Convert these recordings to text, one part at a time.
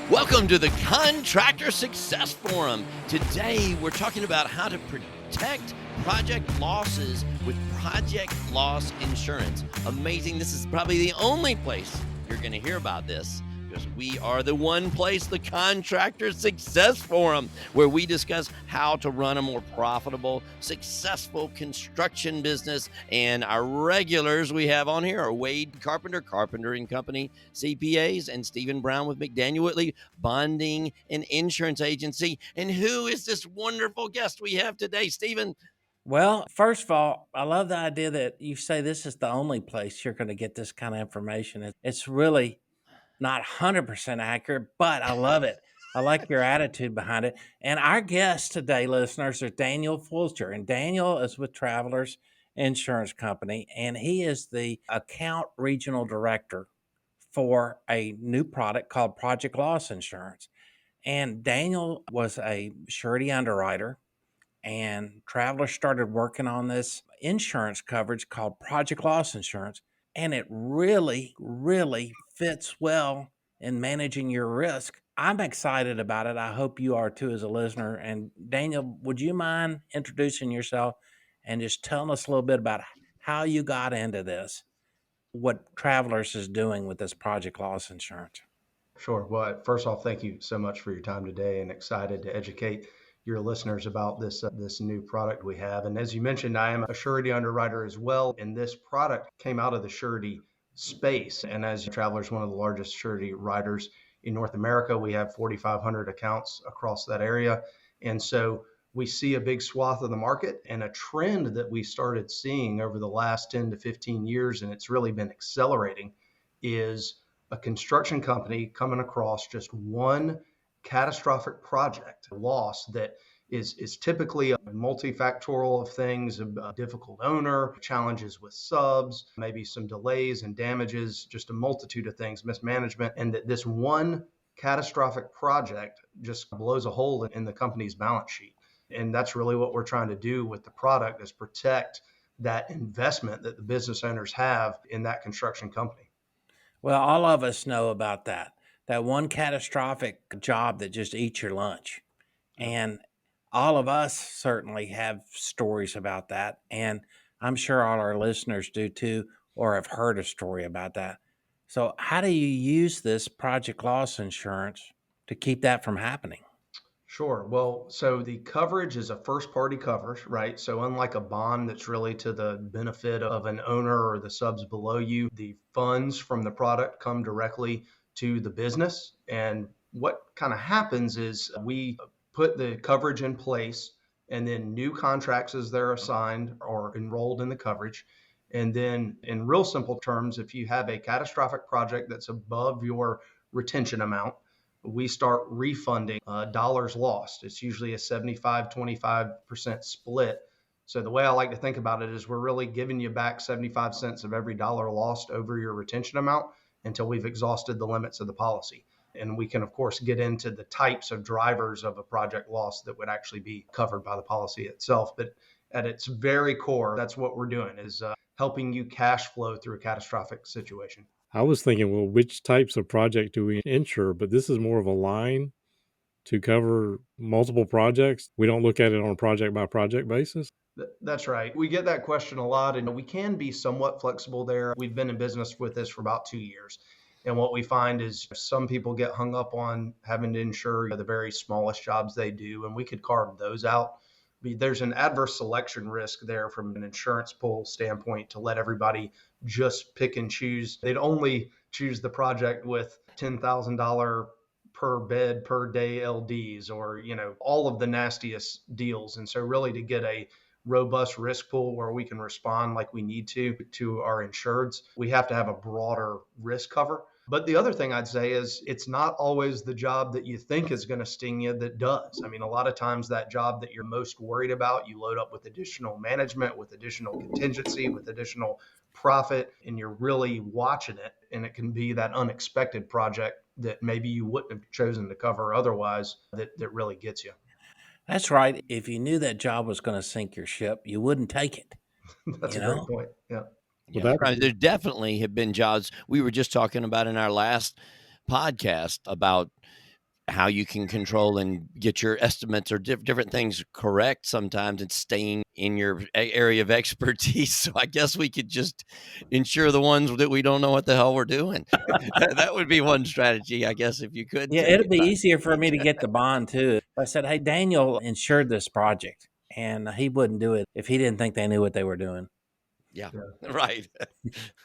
Welcome to the Contractor Success Forum. Today, we're talking about how to protect project losses with project loss insurance. Amazing. This is probably the only place you're going to hear about this, because we are the one place, the Contractor Success Forum, where we discuss how to run a more profitable, successful construction business. And our regulars we have on here are Wade Carpenter, Carpenter and Company CPAs, and Stephen Brown with McDaniel Whitley Bonding and Insurance Agency. And who is this wonderful guest we have today, Stephen? Well, first of all, I love the idea that you say this is the only place you're going to get this kind of information. It's really not 100% accurate, but I love it. I like your attitude behind it. And our guest today, listeners, is Daniel Fulcher. And Daniel is with Travelers Insurance Company, and he is the account regional director for a new product called Project Loss Insurance. And Daniel was a surety underwriter, and Travelers started working on this insurance coverage called Project Loss Insurance. And it really, really fits well in managing your risk. I'm excited about it. I hope you are too as a listener. And Daniel, would you mind introducing yourself and just telling us a little bit about how you got into this, what Travelers is doing with this Project Loss Insurance? Sure. Well, first off, thank you so much for your time today, and excited to educate your listeners about this new product we have. And as you mentioned, I am a surety underwriter as well, and this product came out of the surety space. And as Travelers, one of the largest surety writers in North America, we have 4,500 accounts across that area, and so we see a big swath of the market and a trend that we started seeing over the last 10 to 15 years, and it's really been accelerating, is a construction company coming across just one catastrophic project loss that is typically a multifactorial of things: a difficult owner, challenges with subs, maybe some delays and damages, just a multitude of things, mismanagement, and that this one catastrophic project just blows a hole in the company's balance sheet. And that's really what we're trying to do with the product, is protect that investment that the business owners have in that construction company. Well, all of us know about that one catastrophic job that just eats your lunch. And all of us certainly have stories about that. And I'm sure all our listeners do too, or have heard a story about that. So, how do you use this project loss insurance to keep that from happening? Sure. Well, so the coverage is a first party coverage, right? So unlike a bond that's really to the benefit of an owner or the subs below you, the funds from the product come directly to the business. And what kind of happens is we put the coverage in place, and then new contracts as they're assigned or enrolled in the coverage. And then in real simple terms, if you have a catastrophic project that's above your retention amount, we start refunding dollars lost. It's usually a 75-25% split. So the way I like to think about it is we're really giving you back 75 cents of every dollar lost over your retention amount until we've exhausted the limits of the policy. And we can, of course, get into the types of drivers of a project loss that would actually be covered by the policy itself. But at its very core, that's what we're doing, is helping you cash flow through a catastrophic situation. I was thinking, well, which types of project do we insure? But this is more of a line to cover multiple projects. We don't look at it on a project by project basis. That's right. We get that question a lot, and we can be somewhat flexible there. We've been in business with this for about 2 years. And what we find is some people get hung up on having to insure the very smallest jobs they do, and we could carve those out. There's an adverse selection risk there from an insurance pool standpoint to let everybody just pick and choose. They'd only choose the project with $10,000 per bed per day LDs, or all of the nastiest deals. And so really, to get a robust risk pool where we can respond like we need to our insureds, we have to have a broader risk cover. But the other thing I'd say is it's not always the job that you think is going to sting you that does. I mean, a lot of times that job that you're most worried about, you load up with additional management, with additional contingency, with additional profit, and you're really watching it. And it can be that unexpected project that maybe you wouldn't have chosen to cover otherwise that really gets you. That's right. If you knew that job was going to sink your ship, you wouldn't take it. That's a great point. Yeah. Yeah, right. There definitely have been jobs. We were just talking about in our last podcast about how you can control and get your estimates or different things correct sometimes, and staying in your area of expertise. So I guess we could just insure the ones that we don't know what the hell we're doing. That would be one strategy, I guess, if you could Yeah, take it'd it be back. easier for me to get the bond too. I said, "Hey, Daniel insured this project, and he wouldn't do it if he didn't think they knew what they were doing." Yeah, Yeah. right.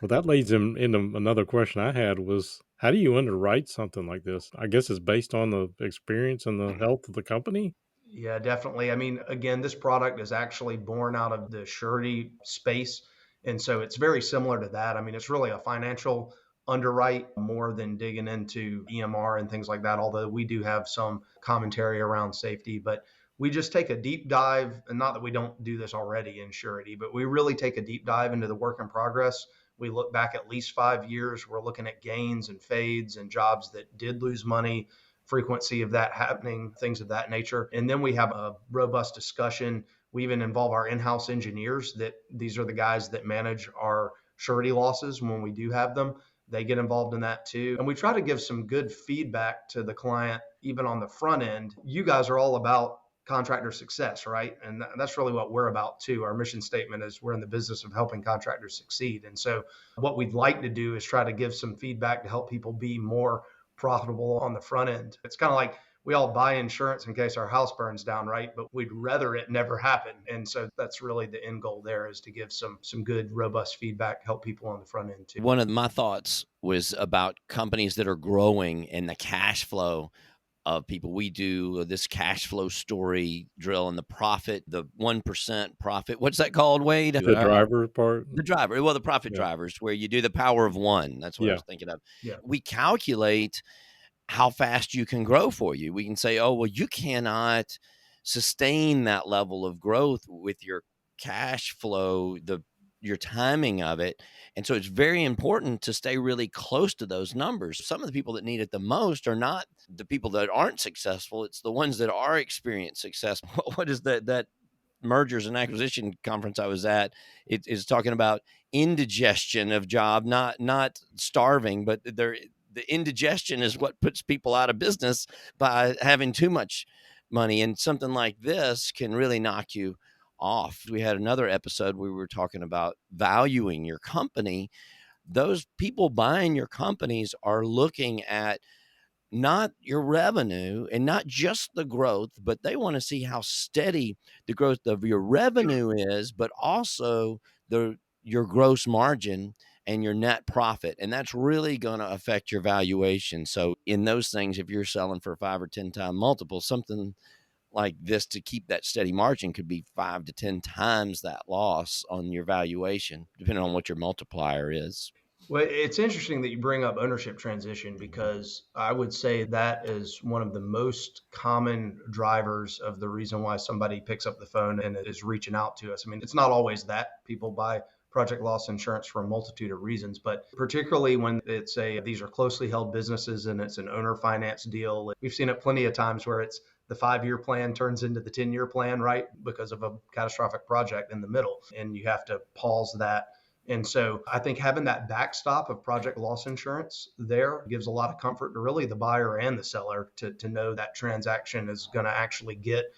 Well, that leads into another question I had was, how do you underwrite something like this? I guess it's based on the experience and the health of the company. Yeah, definitely. I mean, again, this product is actually born out of the surety space. And so it's very similar to that. I mean, it's really a financial underwrite more than digging into EMR and things like that, although we do have some commentary around safety. But we just take a deep dive, and not that we don't do this already in surety, but we really take a deep dive into the work in progress. We look back at least 5 years. We're looking at gains and fades and jobs that did lose money, frequency of that happening, things of that nature. And then we have a robust discussion. We even involve our in-house engineers, that these are the guys that manage our surety losses when we do have them. They get involved in that too. And we try to give some good feedback to the client, even on the front end. You guys are all about contractor success, right? And that's really what we're about too. Our mission statement is we're in the business of helping contractors succeed. And so what we'd like to do is try to give some feedback to help people be more profitable on the front end. It's kind of like we all buy insurance in case our house burns down, right? But we'd rather it never happen. And so that's really the end goal there, is to give some good robust feedback, help people on the front end too. One of my thoughts was about companies that are growing and the cash flow of people. We do this cash flow story drill and the profit, the 1% profit. What's that called, Wade? The driver part. The driver. Well, the profit Yeah. drivers, where you do the power of one. That's what I Yeah. was thinking of. Yeah. We calculate how fast you can grow for you. We can say, oh, well, you cannot sustain that level of growth with your cash flow, your timing of it. And so it's very important to stay really close to those numbers. Some of the people that need it the most are not the people that aren't successful. It's the ones that are experienced success. What is that mergers and acquisition conference I was at? It is talking about indigestion of job, not starving, but the indigestion is what puts people out of business by having too much money. And something like this can really knock you off. We had another episode where we were talking about valuing your company. Those people buying your companies are looking at not your revenue and not just the growth, but they want to see how steady the growth of your revenue is, but also your gross margin and your net profit. And that's really going to affect your valuation. So in those things, if you're selling for 5 or 10 time multiple, something like this to keep that steady margin could be 5 to 10 times that loss on your valuation, depending on what your multiplier is. Well, it's interesting that you bring up ownership transition, because I would say that is one of the most common drivers of the reason why somebody picks up the phone and is reaching out to us. I mean, it's not always that people buy project loss insurance for a multitude of reasons, but particularly when these are closely held businesses and it's an owner finance deal. We've seen it plenty of times where it's the 5-year plan turns into the 10-year plan, right? Because of a catastrophic project in the middle, and you have to pause that. And so I think having that backstop of project loss insurance there gives a lot of comfort to really the buyer and the seller to know that transaction is going to actually get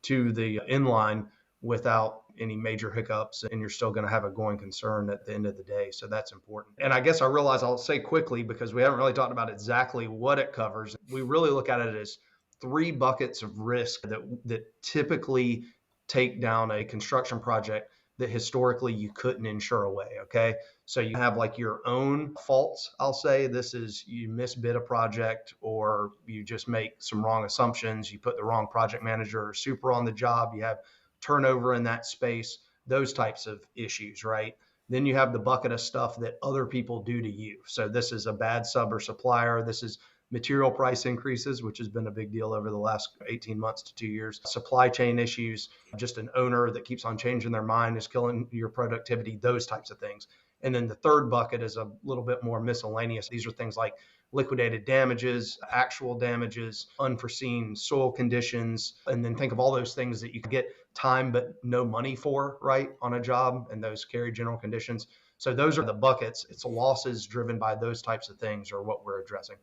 to the inline without any major hiccups, and you're still going to have a going concern at the end of the day. So that's important. And I guess I realize I'll say quickly, because we haven't really talked about exactly what it covers. We really look at it as 3 buckets of risk that typically take down a construction project that historically you couldn't insure away. Okay. So you have like your own faults. I'll say this is you misbid a project, or you just make some wrong assumptions. You put the wrong project manager or super on the job. You have turnover in that space, those types of issues, right? Then you have the bucket of stuff that other people do to you. So this is a bad sub or supplier. This is material price increases, which has been a big deal over the last 18 months to 2 years. Supply chain issues, just an owner that keeps on changing their mind is killing your productivity, those types of things. And then the third bucket is a little bit more miscellaneous. These are things like liquidated damages, actual damages, unforeseen soil conditions, and then think of all those things that you can get time but no money for, right, on a job, and those carry general conditions. So those are the buckets. It's losses driven by those types of things are what we're addressing.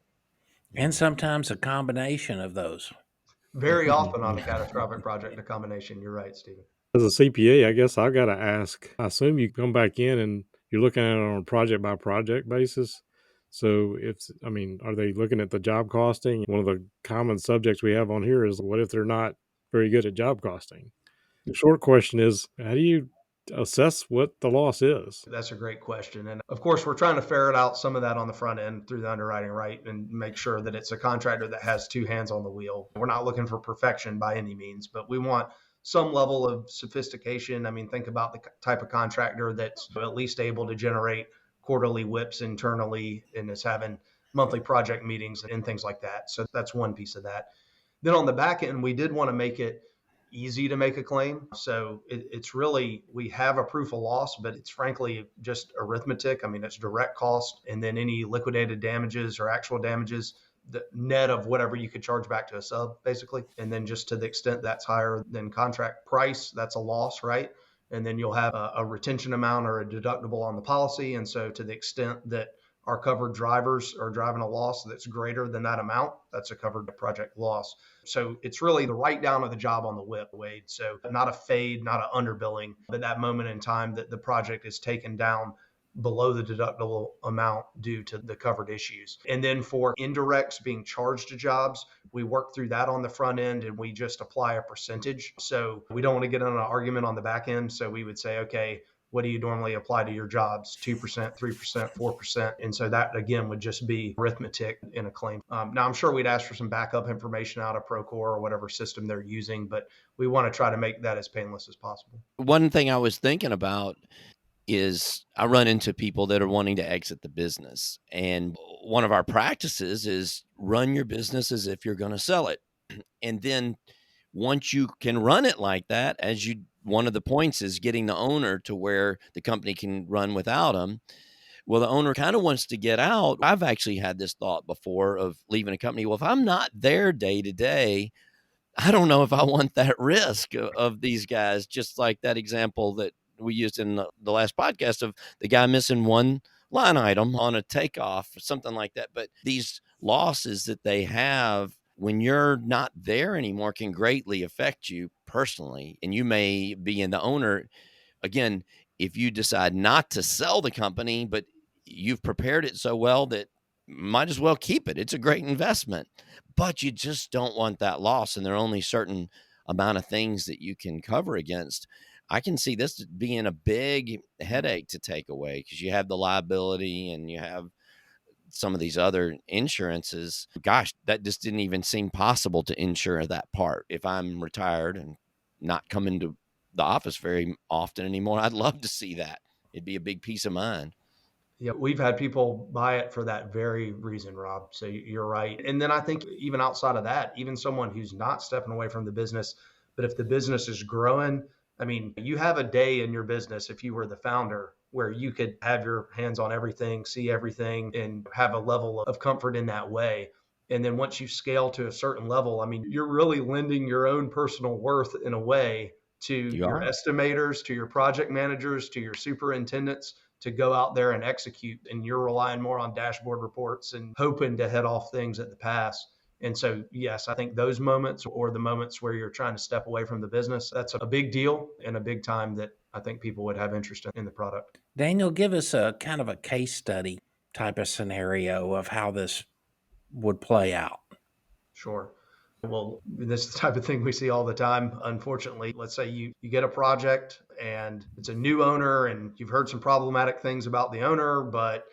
And sometimes a combination of those. Very often on a catastrophic project, a combination. You're right, Stephen. As a CPA, I guess I've got to ask, I assume you come back in and you're looking at it on a project by project basis. So are they looking at the job costing? One of the common subjects we have on here is what if they're not very good at job costing? The short question is, how do you assess what the loss is? That's a great question. And of course, we're trying to ferret out some of that on the front end through the underwriting, right? And make sure that it's a contractor that has two hands on the wheel. We're not looking for perfection by any means, but we want some level of sophistication. I mean, think about the type of contractor that's at least able to generate quarterly whips internally and is having monthly project meetings and things like that. So that's one piece of that. Then on the back end, we did want to make it easy to make a claim. So it's really, we have a proof of loss, but it's frankly just arithmetic. I mean, it's direct cost and then any liquidated damages or actual damages, the net of whatever you could charge back to a sub, basically. And then just to the extent that's higher than contract price, that's a loss, right? And then you'll have a retention amount or a deductible on the policy. And so to the extent that our covered drivers are driving a loss that's greater than that amount, that's a covered project loss. So it's really the write down of the job on the whip, Wade. So not a fade, not an underbilling, but that moment in time that the project is taken down below the deductible amount due to the covered issues. And then for indirects being charged to jobs, we work through that on the front end and we just apply a percentage. So we don't want to get in an argument on the back end. So we would say, okay, what do you normally apply to your jobs? 2%, 3%, 4%. And so that, again, would just be arithmetic in a claim. Now, I'm sure we'd ask for some backup information out of Procore or whatever system they're using, but we want to try to make that as painless as possible. One thing I was thinking about is I run into people that are wanting to exit the business. And one of our practices is run your business as if you're going to sell it. And then once you can run it like that, one of the points is getting the owner to where the company can run without them. Well, the owner kind of wants to get out. I've actually had this thought before of leaving a company. Well, if I'm not there day to day, I don't know if I want that risk of these guys, just like that example that we used in the last podcast of the guy missing one line item on a takeoff, something like that. But these losses that they have when you're not there anymore can greatly affect you personally. And you may be in the owner again, if you decide not to sell the company, but you've prepared it so well that might as well keep it. It's a great investment, but you just don't want that loss. And there are only certain amount of things that you can cover against. I can see this being a big headache to take away because you have the liability and you have some of these other insurances. Gosh, that just didn't even seem possible to insure that part. If I'm retired and not coming to the office very often anymore, I'd love to see that. It'd be a big peace of mind. Yeah, we've had people buy it for that very reason, Rob. So you're right. And then I think even outside of that, even someone who's not stepping away from the business, but if the business is growing, I mean, you have a day in your business, if you were the founder, where you could have your hands on everything, see everything, and have a level of comfort in that way. And then once you scale to a certain level, I mean, you're really lending your own personal worth in a way to your estimators, to your project managers, to your superintendents to go out there and execute. And you're relying more on dashboard reports and hoping to head off things at the pass. And so, yes, I think those moments or the moments where you're trying to step away from the business, that's a big deal and a big time that I think people would have interest in the product. Daniel, give us a kind of a case study type of scenario of how this would play out. Sure. Well, this is the type of thing we see all the time. Unfortunately, let's say you get a project and it's a new owner and you've heard some problematic things about the owner, but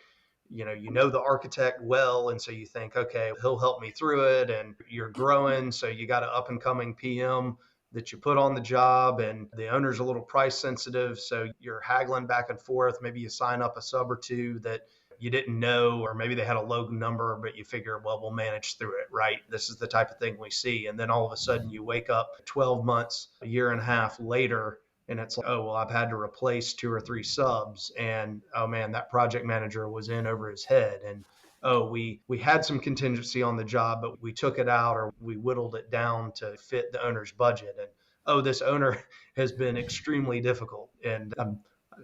you know the architect well, and so you think, okay, he'll help me through it, and you're growing, so you got an up and coming PM that you put on the job, and the owner's a little price sensitive, so you're haggling back and forth. Maybe you sign up a sub or two that you didn't know, or maybe they had a low number, but you figure, well, we'll manage through it, right? This is the type of thing we see. And then all of a sudden you wake up 12 months, a year and a half later, and it's like, oh, well, I've had to replace 2 or 3 subs. And, oh, man, that project manager was in over his head. And, oh, we had some contingency on the job, but we took it out or we whittled it down to fit the owner's budget. And, oh, this owner has been extremely difficult. And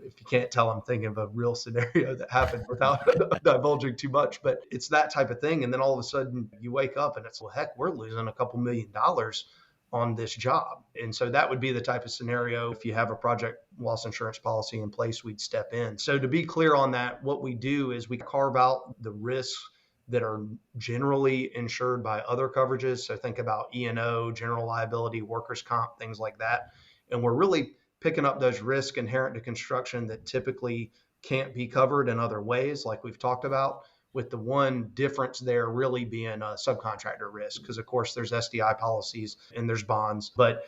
If you can't tell, I'm thinking of a real scenario that happened without divulging too much, but it's that type of thing. And then all of a sudden you wake up and it's, well, heck, we're losing a couple $1,000,000 on this job. And so that would be the type of scenario, if you have a project loss insurance policy in place, we'd step in. So to be clear on that, what we do is we carve out the risks that are generally insured by other coverages. So think about E&O, general liability, workers' comp, things like that. And we're really picking up those risks inherent to construction that typically can't be covered in other ways, like we've talked about, with the one difference there really being a subcontractor risk. Because of course there's SDI policies and there's bonds, but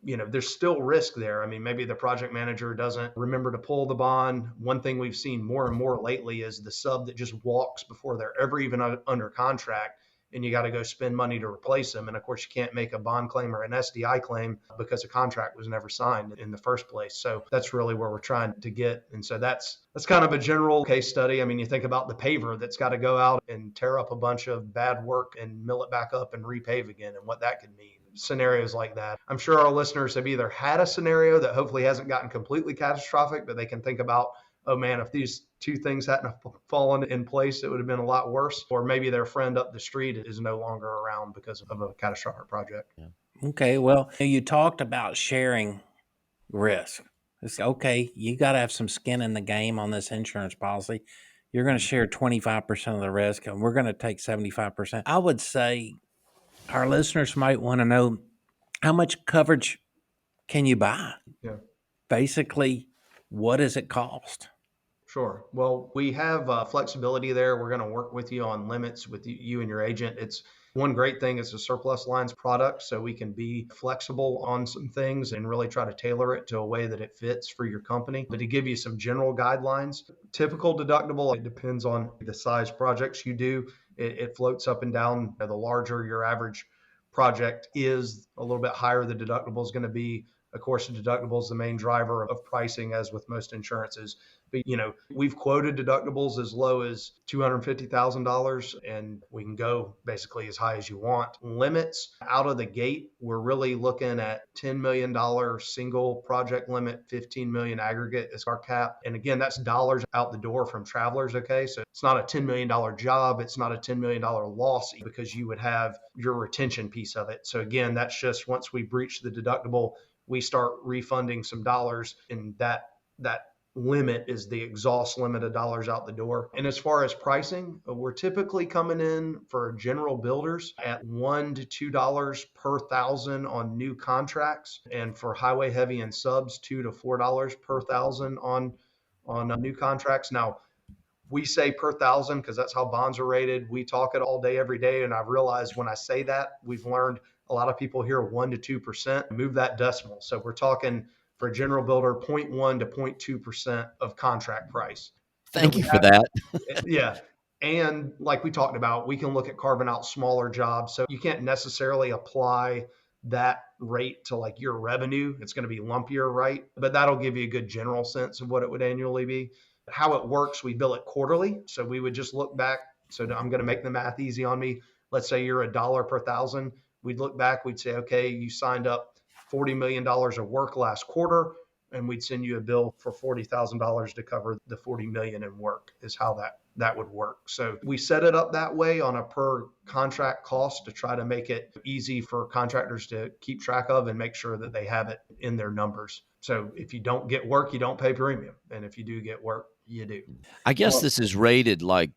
there's still risk there. I mean, maybe the project manager doesn't remember to pull the bond. One thing we've seen more and more lately is the sub that just walks before they're ever even under contract, and you got to go spend money to replace them. And of course, you can't make a bond claim or an SDI claim because a contract was never signed in the first place. So that's really where we're trying to get. And so that's kind of a general case study. I mean, you think about the paver that's got to go out and tear up a bunch of bad work and mill it back up and repave again, and what that could mean. Scenarios like that. I'm sure our listeners have either had a scenario that hopefully hasn't gotten completely catastrophic, but they can think about, oh man, if these two things hadn't fallen in place, it would have been a lot worse. Or maybe their friend up the street is no longer around because of a catastrophic project. Yeah. Okay, well, you talked about sharing risk. It's okay, you got to have some skin in the game on this insurance policy. You're going to share 25% of the risk, and we're going to take 75%. I would say our listeners might want to know, how much coverage can you buy? Yeah. Basically, what does it cost? Sure. Well, we have flexibility there. We're going to work with you on limits with you and your agent. It's one great thing is a surplus lines product, so we can be flexible on some things and really try to tailor it to a way that it fits for your company. But to give you some general guidelines, typical deductible, it depends on the size projects you do. It floats up and down. The larger your average project is, a little bit higher the deductible is going to be. Of course, the deductible is the main driver of pricing, as with most insurances. But, we've quoted deductibles as low as $250,000, and we can go basically as high as you want. Limits out of the gate, we're really looking at $10 million single project limit, $15 million aggregate is our cap. And again, that's dollars out the door from Travelers. Okay. So it's not a $10 million job. It's not a $10 million loss, because you would have your retention piece of it. So again, that's just once we breach the deductible, we start refunding some dollars, and that limit is the exhaust limit of dollars out the door. And as far as pricing, we're typically coming in for general builders at $1 to $2 per thousand on new contracts, and for highway heavy and subs, $2 to $4 per thousand on new contracts. Now, we say per thousand because that's how bonds are rated. We talk it all day, every day. And I've realized when I say that, we've learned a lot of people hear 1% to 2%, move that decimal. So we're talking for a general builder, 0.1 to 0.2% of contract price. Thank you for that. Yeah. And like we talked about, we can look at carving out smaller jobs. So you can't necessarily apply that rate to like your revenue. It's going to be lumpier, right? But that'll give you a good general sense of what it would annually be. How it works, we bill it quarterly. So we would just look back. So I'm going to make the math easy on me. Let's say you're $1 per thousand. We'd look back, we'd say, okay, you signed up $40 million of work last quarter, and we'd send you a bill for $40,000 to cover the $40 million in work, is how that would work. So we set it up that way on a per contract cost to try to make it easy for contractors to keep track of and make sure that they have it in their numbers. So if you don't get work, you don't pay premium. And if you do get work, you do. I guess this is rated like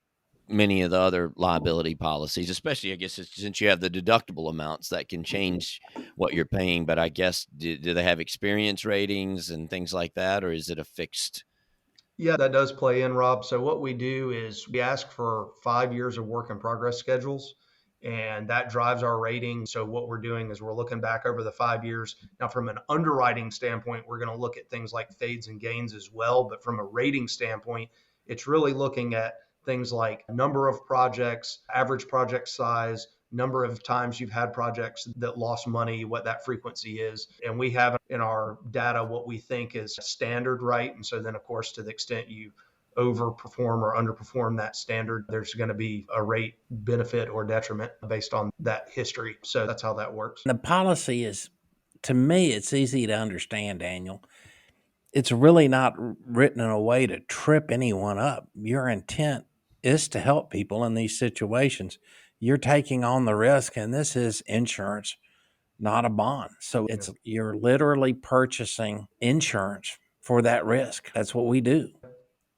many of the other liability policies, especially, I guess, since you have the deductible amounts that can change what you're paying. But I guess, do they have experience ratings and things like that, or is it a fixed? Yeah, that does play in, Rob. So what we do is we ask for 5 years of work in progress schedules, and that drives our rating. So what we're doing is we're looking back over the 5 years. Now, from an underwriting standpoint, we're going to look at things like fades and gains as well. But from a rating standpoint, it's really looking at things like number of projects, average project size, number of times you've had projects that lost money, what that frequency is. And we have in our data what we think is standard, right? And so then, of course, to the extent you overperform or underperform that standard, there's going to be a rate benefit or detriment based on that history. So that's how that works. The policy is, to me, it's easy to understand, Daniel. it's really not written in a way to trip anyone up. Your intent is to help people in these situations. You're taking on the risk, and this is insurance, not a bond. So you're literally purchasing insurance for that risk. That's what we do.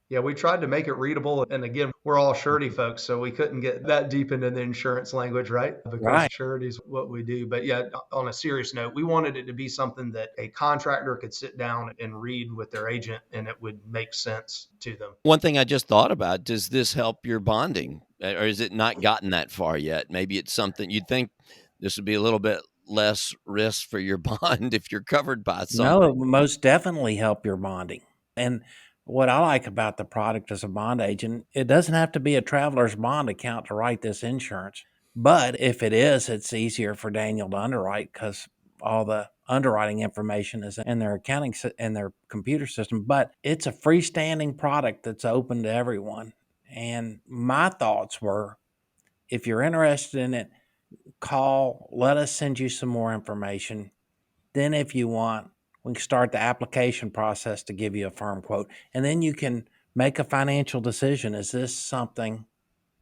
Yeah, we tried to make it readable. And again, we're all surety folks, so we couldn't get that deep into the insurance language, right? Because Right. surety is what we do. But yeah, on a serious note, we wanted it to be something that a contractor could sit down and read with their agent and it would make sense to them. One thing I just thought about, does this help your bonding? Or is it not gotten that far yet? Maybe it's something you'd think this would be a little bit less risk for your bond if you're covered by No, something. it will most definitely help your bonding. And what I like about the product as a bond agent, it doesn't have to be a traveler's bond account to write this insurance. But if it is, it's easier for Daniel to underwrite because all the underwriting information is in their in their computer system. But it's a freestanding product that's open to everyone. And my thoughts were, if you're interested in it, call, let us send you some more information. Then if you want, we can start the application process to give you a firm quote. And then you can make a financial decision. Is this something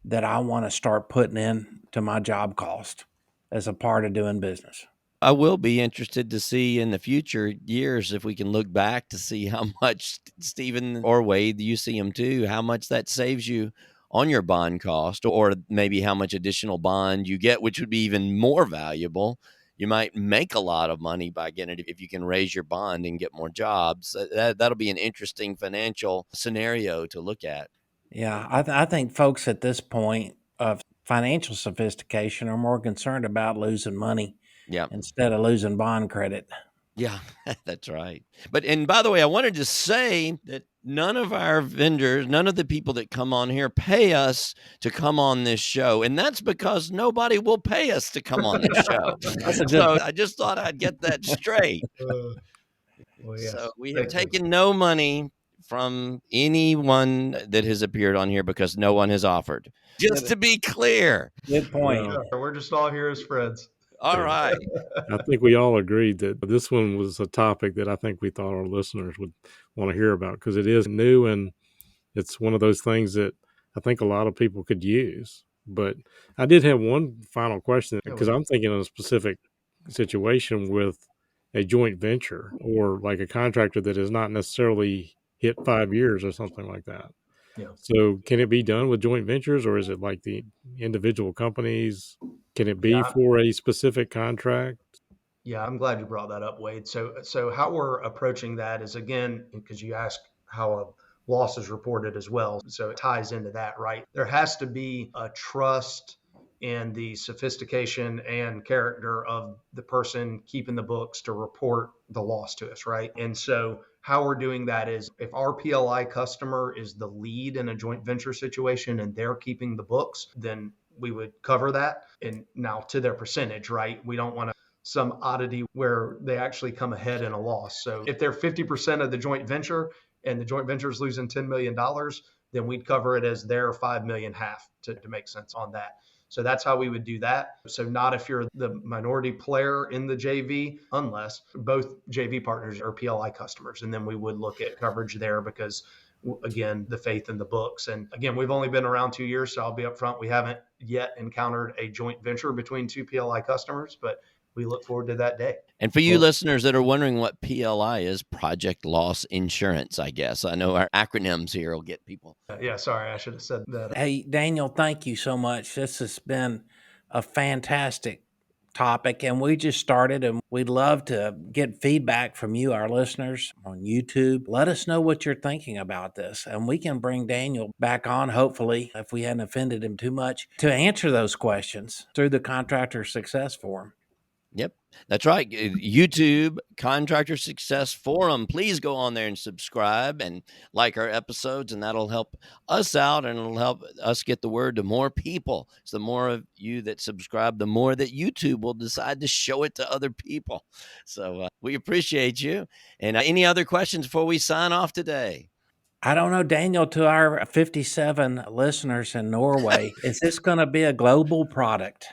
that I want to start putting in to my job cost as a part of doing business? I will be interested to see in the future years if we can look back to see how much, Stephen or Wade, you see them too, how much that saves you on your bond cost, or maybe how much additional bond you get, which would be even more valuable. You might make a lot of money by getting it if you can raise your bond and get more jobs. That'll be an interesting financial scenario to look at. Yeah, I think folks at this point of financial sophistication are more concerned about losing money Yeah. instead of losing bond credit. Yeah, that's right. But, and by the way, I wanted to say that none of our vendors, none of the people that come on here pay us to come on this show. And that's because nobody will pay us to come on this show. That's a good So point. I just thought I'd get that straight. Well, yes. So we have Thank you. taken no money from anyone that has appeared on here because no one has offered. Just to be clear. Good point. Well, We're just all here as friends. All Yeah. right. I think we all agreed that this one was a topic that I think we thought our listeners would want to hear about because it is new and it's one of those things that I think a lot of people could use. But I did have one final question because I'm thinking of a specific situation with a joint venture or like a contractor that has not necessarily hit 5 years or something like that. Yeah. So can it be done with joint ventures or is it like the individual companies? Can it be Yeah. for a specific contract? Yeah, I'm glad you brought that up, Wade. So how we're approaching that is, again, because you asked how a loss is reported as well. So it ties into that, right? There has to be a trust in the sophistication and character of the person keeping the books to report the loss to us, right? And so how we're doing that is if our PLI customer is the lead in a joint venture situation and they're keeping the books, then we would cover that. And now to their percentage, right? We don't want to some oddity where they actually come ahead in a loss. So if they're 50% of the joint venture and the joint venture is losing $10 million, then we'd cover it as their 5 million half to make sense on that. So that's how we would do that. So not if you're the minority player in the JV, unless both JV partners are PLI customers. And then we would look at coverage there because, again, the faith in the books. And again, we've only been around 2 years, so I'll be upfront. We haven't yet encountered a joint venture between two PLI customers, but we look forward to that day. And for you listeners that are wondering what PLI is, Project Loss Insurance, I guess. I know our acronyms here will get people. Yeah, sorry, I should have said that. Hey, Daniel, thank you so much. This has been a fantastic topic, and we just started, and we'd love to get feedback from you, our listeners, on YouTube. Let us know what you're thinking about this, and we can bring Daniel back on, hopefully, if we hadn't offended him too much, to answer those questions through the Contractor Success Forum. Yep, that's right. YouTube Contractor Success Forum. Please go on there and subscribe and like our episodes, and that'll help us out and it'll help us get the word to more people. So the more of you that subscribe, the more that YouTube will decide to show it to other people. So we appreciate you. And any other questions before we sign off today? I don't know, Daniel, to our 57 listeners in Norway, is this going to be a global product?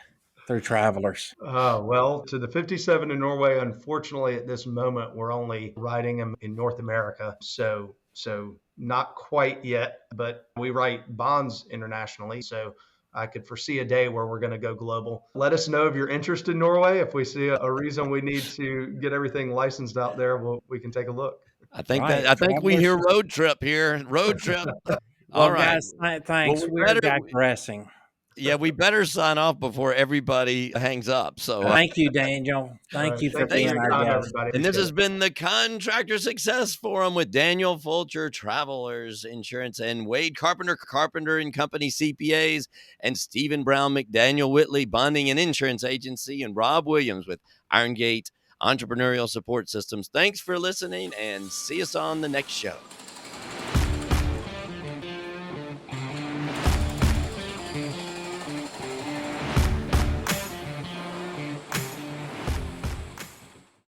through Travelers? Well, to the 57 in Norway, unfortunately, at this moment, we're only writing them in North America. So not quite yet, but we write bonds internationally. So I could foresee a day where we're going to go global. Let us know if you're interested in Norway. If we see a reason we need to get everything licensed out there, we can take a look. I think Right, I think we Travelers. hear road trip here. Road trip. Well, All right. guys, Well, thanks. we We're better digressing. yeah, we better sign off before everybody hangs up. So Thank you, Daniel. All Thank right. you for Thank you being for your our time, guest. everybody. and this Appreciate has it. been the Contractor Success Forum with Daniel Fulcher, Travelers Insurance, and Wade Carpenter, Carpenter and Company CPAs, and Stephen Brown McDaniel Whitley, Bonding and Insurance Agency, and Rob Williams with Iron Gate Entrepreneurial Support Systems. Thanks for listening, and see us on the next show.